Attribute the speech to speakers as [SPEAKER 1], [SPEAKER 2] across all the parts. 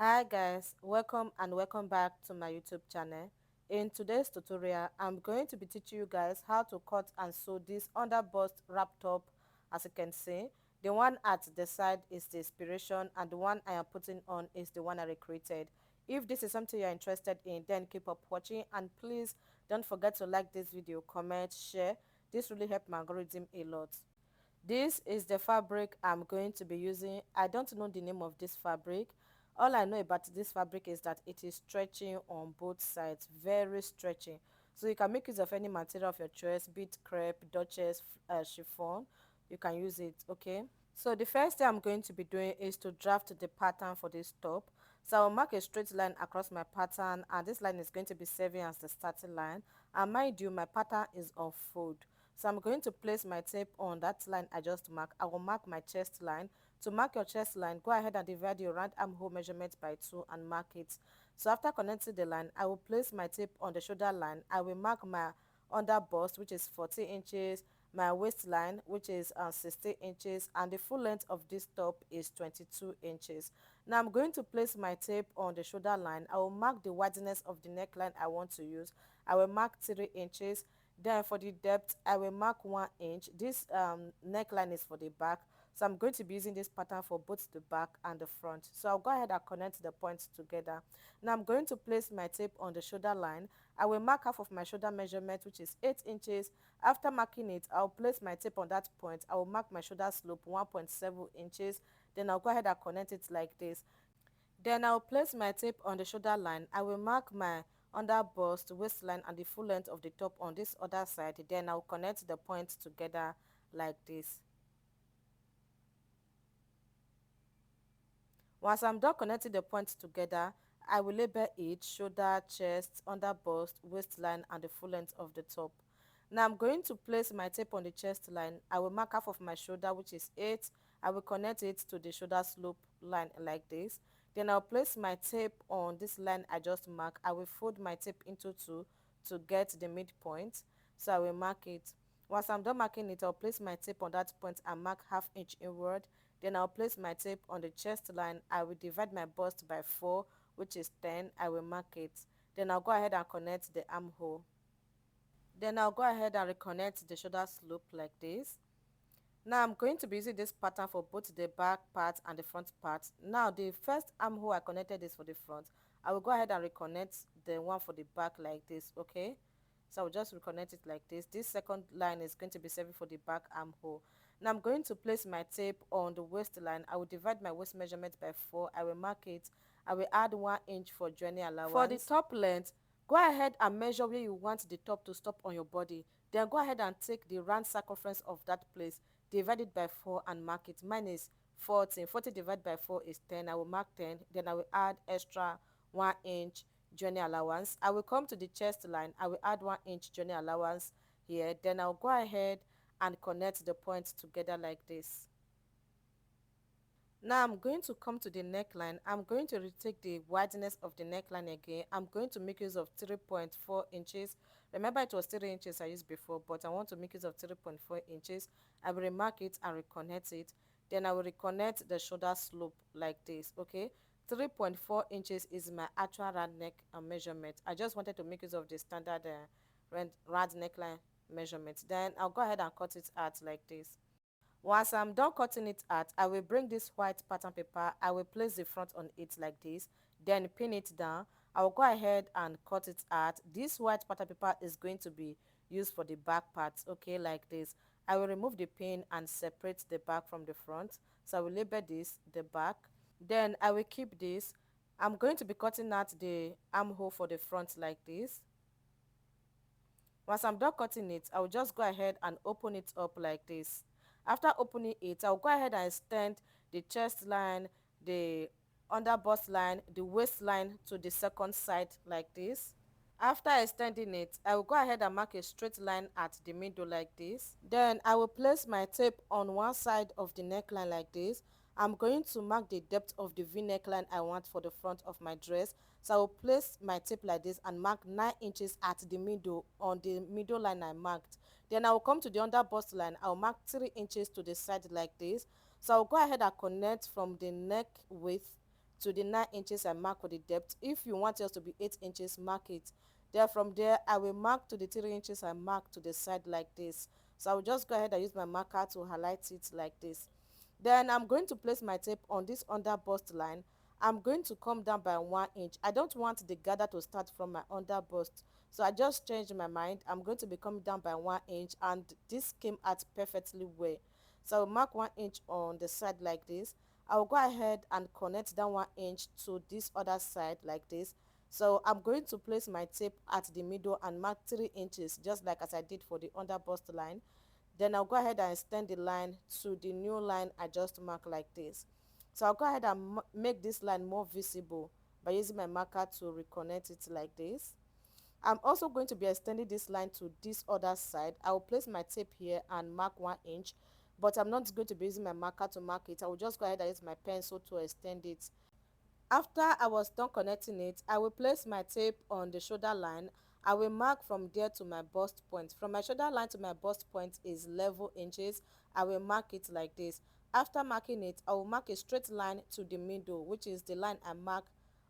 [SPEAKER 1] Hi guys, welcome back to my YouTube channel. In today's tutorial, I'm going to be teaching you guys how to cut and sew this underbust wrap top. As you can see, the one at the side is the inspiration and the one I am putting on is the one I recreated. If this is something you're interested in, then keep up watching and please don't forget to like this video, comment, share. This really helps my algorithm a lot. This is the fabric I'm going to be using. I don't know the name of this fabric. All I know about this fabric is that it is stretching on both sides, very stretching. So you can make use of any material of your choice, be it crepe, duchess, chiffon. You can use it, okay? So the first thing I'm going to be doing is to draft the pattern for this top. So I'll mark a straight line across my pattern and this line is going to be serving as the starting line. And mind you, my pattern is on fold. So I'm going to place my tape on that line I just marked. I will mark my chest line. To mark your chest line, go ahead and divide your round armhole measurement by 2 and mark it. So after connecting the line, I will place my tape on the shoulder line. I will mark my under bust, which is 40 inches, my waistline, which is 60 inches, and the full length of this top is 22 inches. Now I'm going to place my tape on the shoulder line. I will mark the wideness of the neckline I want to use. I will mark 3 inches. Then for the depth, I will mark 1 inch. This neckline is for the back, so I'm going to be using this pattern for both the back and the front. So I'll go ahead and connect the points together. Now I'm going to place my tape on the shoulder line. I will mark half of my shoulder measurement, which is 8 inches. After marking it, I'll place my tape on that point. I will mark my shoulder slope 1.7 inches. Then I'll go ahead and connect it like this. Then I'll place my tape on the shoulder line. I will mark my under bust, waistline and the full length of the top on this other side. Then I'll connect the points together like this. Once I'm done connecting the points together, I will label it shoulder, chest, under bust, waistline and the full length of the top. Now I'm going to place my tape on the chest line. I will mark half of my shoulder, which is 8. I will connect it to the shoulder slope line like this. Then I'll place my tape on this line I just marked. I will fold my tape into 2 to get the midpoint. So I will mark it. Once I'm done marking it, I'll place my tape on that point and mark ½ inch inward. Then I'll place my tape on the chest line. I will divide my bust by 4, which is 10. I will mark it. Then I'll go ahead and connect the armhole. Then I'll go ahead and reconnect the shoulder slope like this. Now I'm going to be using this pattern for both the back part and the front part. Now the first armhole I connected is for the front. I will go ahead and reconnect the one for the back like this, okay? So I'll just reconnect it like this. This second line is going to be serving for the back armhole. Now I'm going to place my tape on the waistline. I will divide my waist measurement by 4. I will mark it. I will add 1 inch for journey allowance. For the top length, go ahead and measure where you want the top to stop on your body. Then go ahead and take the round circumference of that place, divide it by 4 and mark it. Mine is 40. 40 divided by 4 is 10. I will mark 10. Then I will add extra 1 inch journey allowance. I will come to the chest line. I will add 1 inch journey allowance here. Then I'll go ahead and connect the points together like this. Now I'm going to come to the neckline. I'm going to retake the wideness of the neckline again. I'm going to make use of 3.4 inches. Remember it was 3 inches I used before, but I want to make use of 3.4 inches. I will remark it and reconnect it. Then I will reconnect the shoulder slope like this, okay? 3.4 inches is my actual round neck measurement. I just wanted to make use of the standard round neckline measurement. Then I'll go ahead and cut it out like this. Once I'm done cutting it out, I will bring this white pattern paper. I will place the front on it like this, then pin it down. I will go ahead and cut it out. This white pattern paper is going to be used for the back parts, okay, like this. I will remove the pin and separate the back from the front. So I will label this the back. Then I will keep this. I'm going to be cutting out the armhole for the front like this. Once I'm done cutting it, I will just go ahead and open it up like this. After opening it, I'll go ahead and extend the chest line, the under bust line, the waistline to the second side like this. After extending it, I will go ahead and mark a straight line at the middle like this. Then I will place my tape on one side of the neckline like this. I'm going to mark the depth of the V neckline I want for the front of my dress. So I will place my tape like this and mark 9 inches at the middle on the middle line I marked. Then I will come to the under bust line. I will mark 3 inches to the side like this. So I will go ahead and connect from the neck width to the 9 inches I mark for the depth. If you want yours to be 8 inches, mark it. Then from there I will mark to the 3 inches I mark to the side like this. So I will just go ahead and use my marker to highlight it like this. Then I'm going to place my tape on this under bust line. I'm going to come down by 1 inch. I don't want the gather to start from my under bust, so I just changed my mind. I'm going to be coming down by 1 inch, and this came out perfectly well. So I'll mark 1 inch on the side like this. I'll go ahead and connect that 1 inch to this other side like this. So I'm going to place my tape at the middle and mark 3 inches, just like as I did for the under bust line. Then I'll go ahead and extend the line to the new line I just marked like this. So I'll go ahead and make this line more visible by using my marker to reconnect it like this. I'm also going to be extending this line to this other side. I will place my tape here and mark 1 inch, but I'm not going to be using my marker to mark it. I will just go ahead and use my pencil to extend it. After I was done connecting it, I will place my tape on the shoulder line. I will mark from there to my bust point. From my shoulder line to my bust point is 11 inches. I will mark it like this. After marking it, I will mark a straight line to the middle, which is the line I mark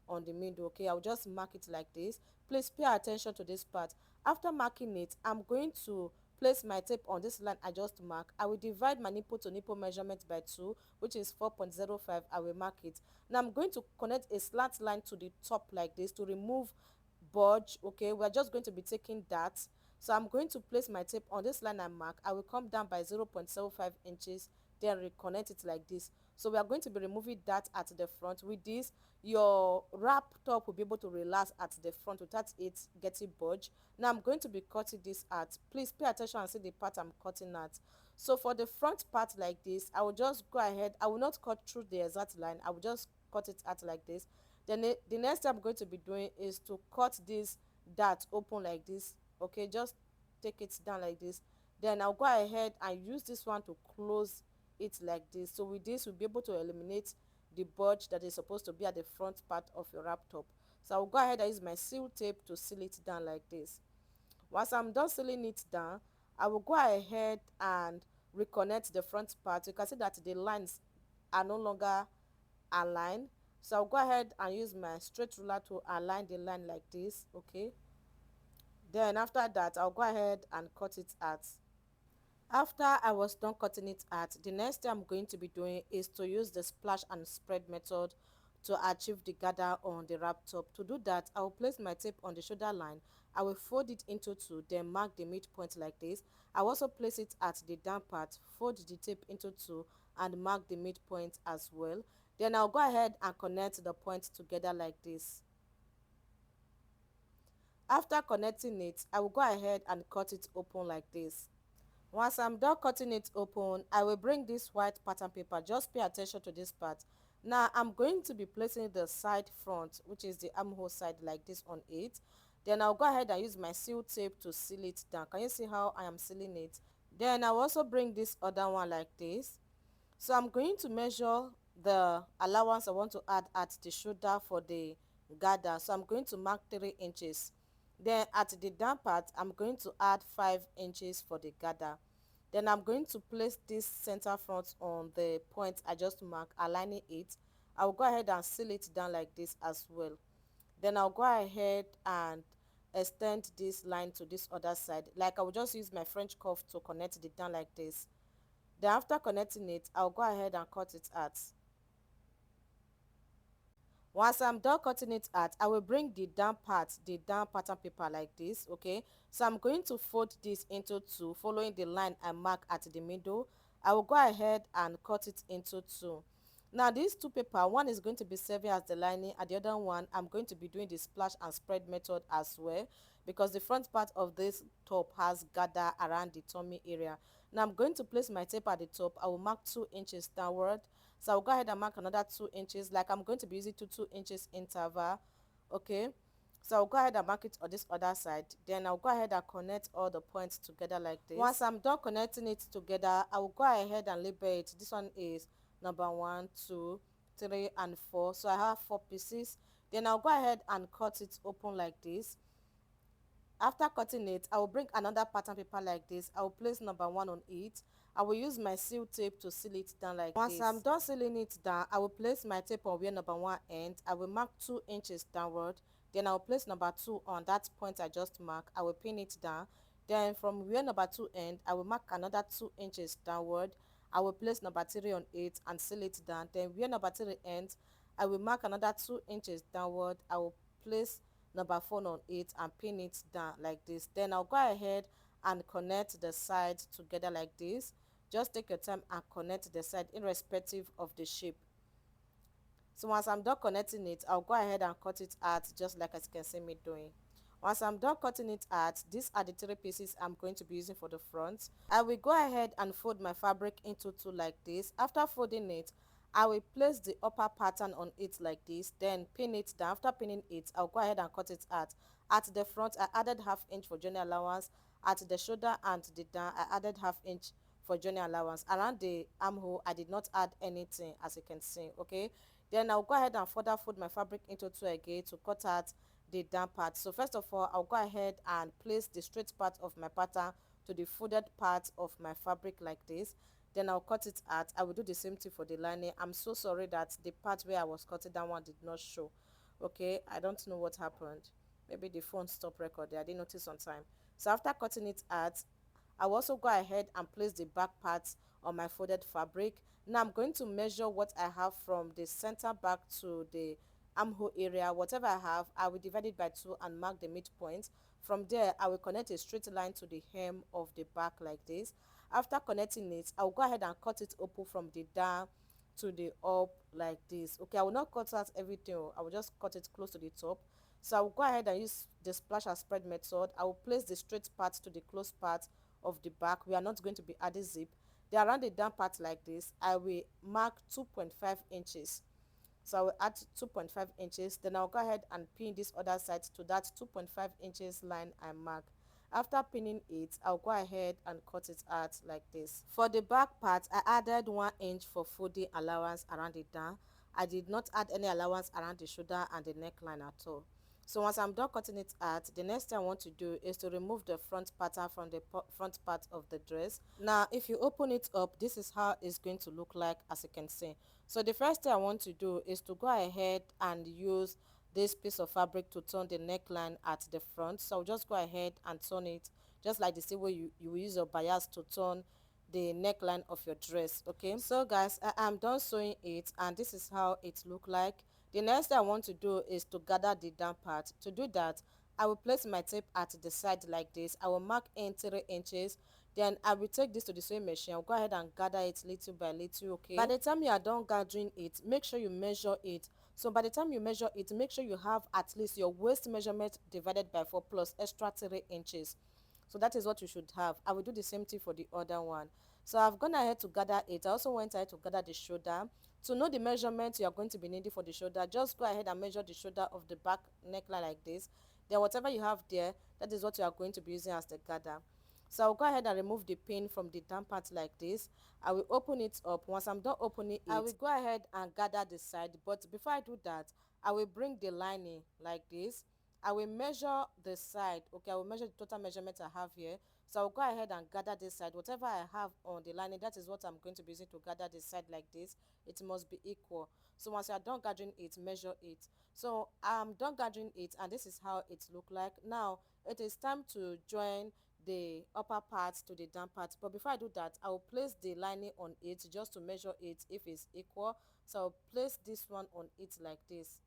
[SPEAKER 1] on the middle. Okay, I'll just mark it like this. Please pay attention to this part. After marking it, I'm going to place my tape on this line I just marked. I will divide my nipple to nipple measurement by 2, which is 4.05. I will mark it. Now I'm going to connect a slant line to the top like this to remove budge. Okay, we're just going to be taking that. So I'm going to place my tape on this line I mark. I will come down by 0.75 inches, then reconnect it like this. So we are going to be removing that at the front. With this, your wrap top will be able to relax at the front without it getting budge. Now I'm going to be cutting this out. Please pay attention and see the part I'm cutting at. So for the front part like this, I will just go ahead. I will not cut through the exact line. I will just cut it out like this. Then the next thing I'm going to be doing is to cut this dart open like this. Okay, just take it down like this. Then I'll go ahead and use this one to close it like this. So with this, we'll be able to eliminate the budge that is supposed to be at the front part of your wrap top. So I'll go ahead and use my seal tape to seal it down like this. Once I'm done sealing it down, I will go ahead and reconnect the front part. You can see that the lines are no longer aligned. So I'll go ahead and use my straight ruler to align the line like this. Okay, then after that, I'll go ahead and cut it out. After I was done cutting it out, the next thing I'm going to be doing is to use the splash and spread method to achieve the gather on the wrap top. To do that, I will place my tape on the shoulder line. I will fold it into 2, then mark the midpoint like this. I will also place it at the down part, fold the tape into 2 and mark the midpoint as well. Then I'll go ahead and connect the points together like this. After connecting it, I will go ahead and cut it open like this. Once I'm done cutting it open, I will bring this white pattern paper. Just pay attention to this part. Now I'm going to be placing the side front, which is the armhole side, like this on it. Then I'll go ahead and use my seal tape to seal it down. Can you see how I am sealing it? Then I'll also bring this other one like this. So I'm going to measure the allowance I want to add at the shoulder for the gather. So I'm going to mark 3 inches. Then at the down part, I'm going to add 5 inches for the gather. Then I'm going to place this center front on the point I just marked, aligning it. I'll go ahead and seal it down like this as well. Then I'll go ahead and extend this line to this other side. Like I will just use my French cuff to connect it down like this. Then after connecting it, I'll go ahead and cut it out. Once I'm done cutting it out, I will bring the down part, the down pattern paper like this. Okay, so I'm going to fold this into 2, following the line I mark at the middle. I will go ahead and cut it into 2. Now these 2 paper, one is going to be serving as the lining, and the other one I'm going to be doing the splash and spread method as well, because the front part of this top has gather around the tummy area. Now I'm going to place my tape at the top. I will mark 2 inches downward. So I'll go ahead and mark another 2 inches, like I'm going to be using 2 inches interval. Okay, so I'll go ahead and mark it on this other side. Then I'll go ahead and connect all the points together like this. Once I'm done connecting it together, I will go ahead and label it. This one is number 1, 2, 3 and 4. So I have 4 pieces. Then I'll go ahead and cut it open like this. After cutting it, I will bring another pattern paper like this. I will place number 1 on it. I will use my seal tape to seal it down like this. Once I'm done sealing it down, I will place my tape on where number 1 end. I will mark 2 inches downward. Then I will place number 2 on that point I just marked. I will pin it down. Then from where number 2 end, I will mark another 2 inches downward. I will place number 3 on it and seal it down. Then where number 3 ends, I will mark another 2 inches downward. I will place number 4 on it and pin it down like this. Then I'll go ahead and connect the sides together like this. Just take your time and connect the side irrespective of the shape. So once I'm done connecting it, I'll go ahead and cut it out just like as you can see me doing. Once I'm done cutting it out, these are the 3 pieces I'm going to be using for the front. I will go ahead and fold my fabric into 2 like this. After folding it, I will place the upper pattern on it like this, then pin it down. After pinning it, I'll go ahead and cut it out. At the front, I added ½ inch for journey allowance. At the shoulder and the down, I added ½ inch for journey allowance. Around the armhole, I did not add anything as you can see, okay. Then I'll go ahead and further fold my fabric into 2 again to cut out the down part. So first of all, I'll go ahead and place the straight part of my pattern to the folded part of my fabric like this. Then I'll cut it out. I will do the same thing for the lining. I'm so sorry that the part where I was cutting that one did not show, okay. I don't know what happened. Maybe the phone stopped recording. I didn't notice on time. So after cutting it out, I will also go ahead and place the back parts on my folded fabric. Now I'm going to measure what I have from the center back to the armhole area. Whatever I have, I will divide it by 2 and mark the midpoint. From there, I will connect a straight line to the hem of the back like this. After connecting it, I will go ahead and cut it open from the down to the up like this. Okay, I will not cut out everything. I will just cut it close to the top. So I will go ahead and use the splash and spread method. I will place the straight part to the closed part of the back. We are not going to be adding zip. Then around the down part like this, I will mark 2.5 inches. So I will add 2.5 inches. Then I'll go ahead and pin this other side to that 2.5 inches line I mark. After pinning it, I'll go ahead and cut it out like this. For the back part, I added 1 inch for folding allowance around the down. I did not add any allowance around the shoulder and the neckline at all. So once I'm done cutting it out, the next thing I want to do is to remove the front pattern from the front part of the dress. Now if you open it up, this is how it's going to look like as you can see. So the first thing I want to do is to go ahead and use this piece of fabric to turn the neckline at the front. So I'll just go ahead and turn it just like the same way you will use your bias to turn the neckline of your dress, okay. So guys, I am done sewing it and this is how it look like. The next thing I want to do is to gather the down part. To do that, I will place my tape at the side like this. I will mark in 3 inches. Then I will take this to the sewing machine. I'll go ahead and gather it little by little, okay. By the time you are done gathering it, make sure you measure it. So by the time you measure it, make sure you have at least your waist measurement divided by 4 plus extra 3 inches. So that is what you should have. I will do the same thing for the other one. So I've gone ahead to gather it. I also went ahead to gather the shoulder. To know the measurement you are going to be needing for the shoulder, just go ahead and measure the shoulder of the back neckline like this. Then whatever you have there, that is what you are going to be using as the gather. So I'll go ahead and remove the pin from the down part like this. I will open it up. Once I'm done opening it, I will go ahead and gather the side. But before I do that, I will bring the lining like this. I will measure the side, okay. I will measure the total measurement I have here. So I'll go ahead and gather this side. Whatever I have on the lining, that is what I'm going to be using to gather this side like this. It must be equal. So once you are done gathering it, measure it. So I'm done gathering it and this is how it look like. Now it is time to join the upper part to the down part. But before I do that, I will place the lining on it just to measure it if it's equal. So I'll place this one on it like this.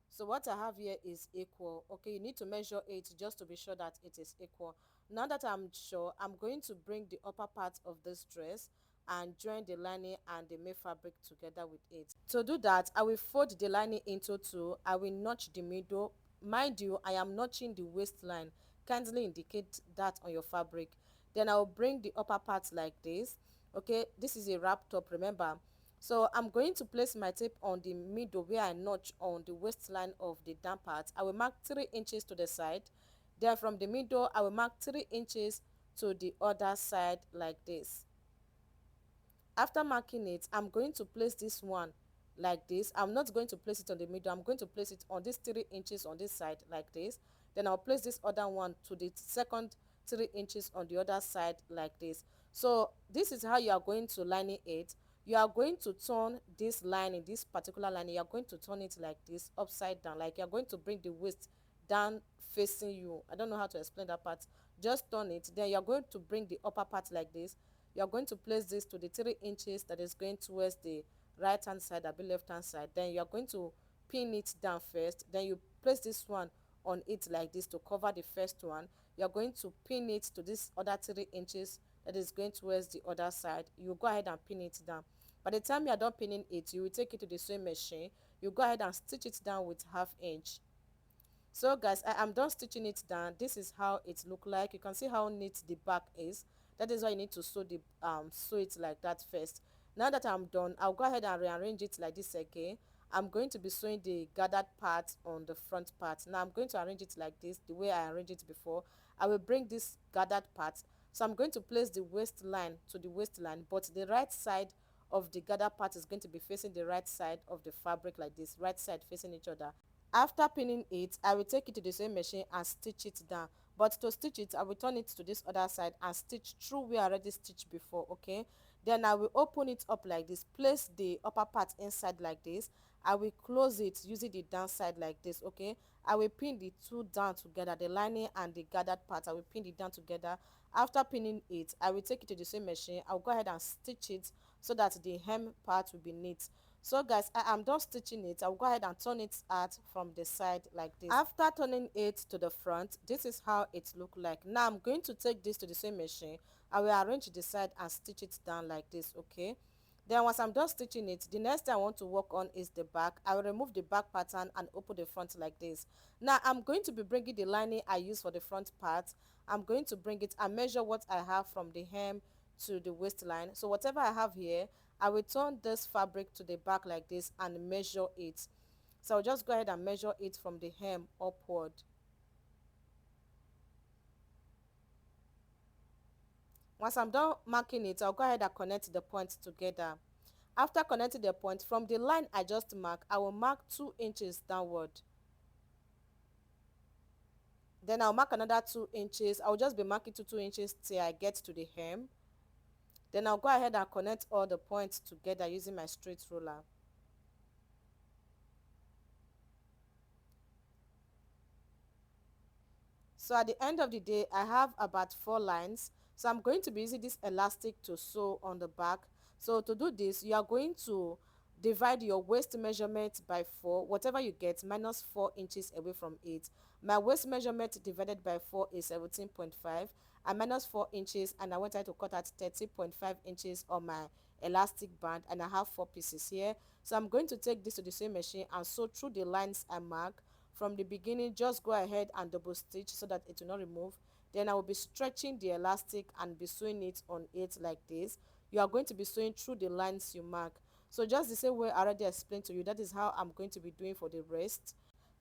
[SPEAKER 1] So what I have here is equal, okay. You need to measure it just to be sure that it is equal. Now that I'm sure, I'm going to bring the upper part of this dress and join the lining and the main fabric together with it. To do that, I will fold the lining into 2. I will notch the middle. Mind you, I am notching the waistline. Kindly indicate that on your fabric. Then I will bring the upper part like this, okay. This is a wrap top, remember. So I'm going to place my tape on the middle where I notch on the waistline of the down part. I will mark 3 inches to the side. Then from the middle, I will mark 3 inches to the other side like this. After marking it, I'm going to place this one like this. I'm not going to place it on the middle. I'm going to place it on this 3 inches on this side like this. Then I'll place this other one to the second 3 inches on the other side like this. So this is how you are going to lining it. You are going to turn this lining, this particular lining, you are going to turn it like this, upside down, like you are going to bring the waist down facing you. I don't know how to explain that part. Just turn it, then you are going to bring the upper part like this. You are going to place this to the 3 inches that is going towards the right hand side, or left hand side. Then you are going to pin it down first, then you place this one on it like this to cover the first one. You are going to pin it to this other 3 inches that is going towards the other side. You go ahead and pin it down. By the time you are done pinning it, you will take it to the sewing machine. You go ahead and stitch it down with 1/2 inch. So guys, I am done stitching it down. This is how it look like. You can see how neat the back is. That is why you need to sew it like that first. Now that I'm done, I'll go ahead and rearrange it like this again. I'm going to be sewing the gathered part on the front part. Now I'm going to arrange it like this, the way I arranged it before. I will bring this gathered part. So I'm going to place the waistline to the waistline, but the right side of the gathered part is going to be facing the right side of the fabric like this, right side facing each other. After pinning it, I will take it to the sewing machine and stitch it down. But to stitch it, I will turn it to this other side and stitch through where I already stitched before, okay? Then I will open it up like this, place the upper part inside like this. I will close it using the down side like this, okay? I will pin the two down together, the lining and the gathered part. I will pin it down together. After pinning it, I will take it to the sewing machine. I'll go ahead and stitch it so that the hem part will be neat. So guys, I am done stitching it. I'll go ahead and turn it out from the side like this. After turning it to the front, this is how it look like. Now I'm going to take this to the sewing machine. I will arrange the side and stitch it down like this, okay? Then once I'm done stitching it, the next thing I want to work on is the back. I will remove the back pattern and open the front like this. Now I'm going to be bringing the lining I use for the front part. I'm going to bring it and measure what I have from the hem to the waistline. So whatever I have here, I will turn this fabric to the back like this and measure it. So I'll just go ahead and measure it from the hem upward. Once I'm done marking it, I'll go ahead and connect the points together. After connecting the point, from the line I just marked, I will mark 2 inches downward. Then I'll mark another 2 inches. I'll just be marking 2 inches till I get to the hem. Then I'll go ahead and connect all the points together using my straight ruler. So at the end of the day, I have about 4 lines. So I'm going to be using this elastic to sew on the back. So to do this, you are going to divide your waist measurement by 4, whatever you get, minus 4 inches away from it. My waist measurement divided by 4 is 17.5. I minus 4 inches and I wanted to cut out 30.5 inches on my elastic band, and I have 4 pieces here. So I'm going to take this to the sewing machine and sew through the lines I mark. From the beginning, just go ahead and double stitch so that it will not remove. Then I will be stretching the elastic and be sewing it on it like this. You are going to be sewing through the lines you mark. So just the same way I already explained to you, that is how I'm going to be doing for the rest.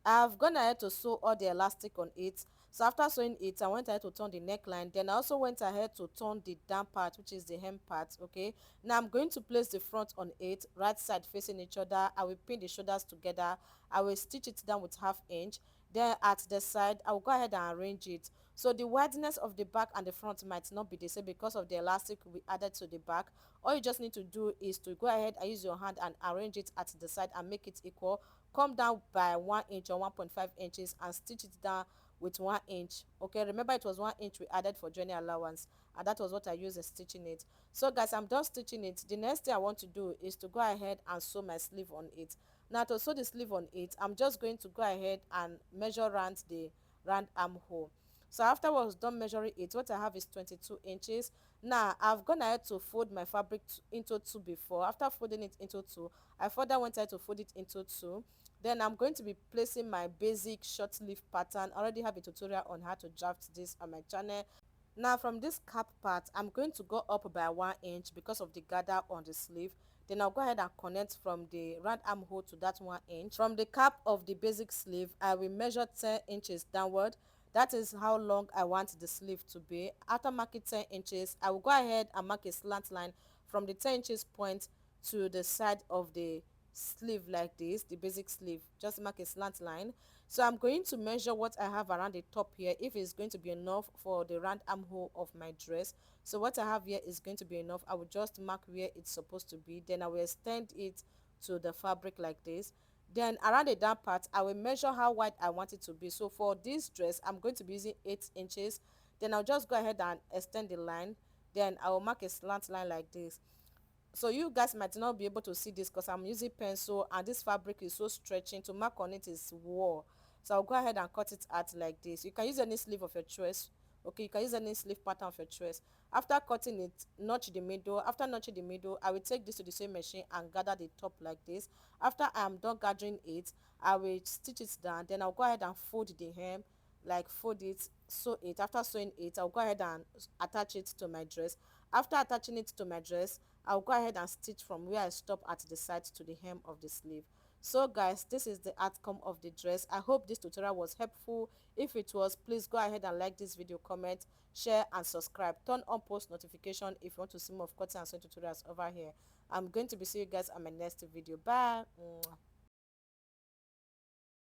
[SPEAKER 1] I've gone ahead to sew all the elastic on it. So after sewing it, I went ahead to turn the neckline. Then I also went ahead to turn the down part, which is the hem part, okay? Now I'm going to place the front on it, right side facing each other. I will pin the shoulders together. I will stitch it down with 1/2 inch. Then at the side, I will go ahead and arrange it. So the wideness of the back and the front might not be the same because of the elastic we added to the back. All you just need to do is to go ahead and use your hand and arrange it at the side and make it equal. Come down by 1 inch or 1.5 inches and stitch it down with 1 inch. Okay, remember it was 1 inch we added for joining allowance, and that was what I used in stitching it. So guys, I'm done stitching it. The next thing I want to do is to go ahead and sew my sleeve on it. Now to sew the sleeve on it, I'm just going to go ahead and measure around the round armhole. So after I was done measuring it, what I have is 22 inches. Now I've gone ahead to fold my fabric into 2 before. After folding it into 2, I further went ahead to fold it into 2. Then I'm going to be placing my basic short sleeve pattern. I already have a tutorial on how to draft this on my channel. Now from this cap part, I'm going to go up by 1 inch because of the gather on the sleeve. Then I'll go ahead and connect from the round armhole to that 1 inch. From the cap of the basic sleeve, I will measure 10 inches downward. That is how long I want the sleeve to be. After marking 10 inches, I will go ahead and mark a slant line from the 10 inches point to the side of the sleeve like this, the basic sleeve. Just mark a slant line. So I'm going to measure what I have around the top here, if it's going to be enough for the round armhole of my dress. So what I have here is going to be enough. I will just mark where it's supposed to be, then I will extend it to the fabric like this. Then around the down part, I will measure how wide I want it to be. So for this dress, I'm going to be using 8 inches. Then I'll just go ahead and extend the line. Then I will mark a slant line like this. So you guys might not be able to see this because I'm using pencil and this fabric is so stretching. To mark on it is war. So I'll go ahead and cut it out like this. You can use any sleeve of your choice. Okay, you can use any sleeve pattern of your choice. After cutting it, notch the middle. After notching the middle, I will take this to the sewing machine and gather the top like this. After I am done gathering it, I will stitch it down. Then I'll go ahead and fold the hem, like fold it, sew it. After sewing it, I'll go ahead and attach it to my dress. After attaching it to my dress, I'll go ahead and stitch from where I stop at the side to the hem of the sleeve. So guys, this is the outcome of the dress. I hope this tutorial was helpful. If it was, please go ahead and like this video, comment, share and subscribe. Turn on post notification if you want to see more of cutting and sewing tutorials over here. I'm going to be seeing you guys on my next video. Bye.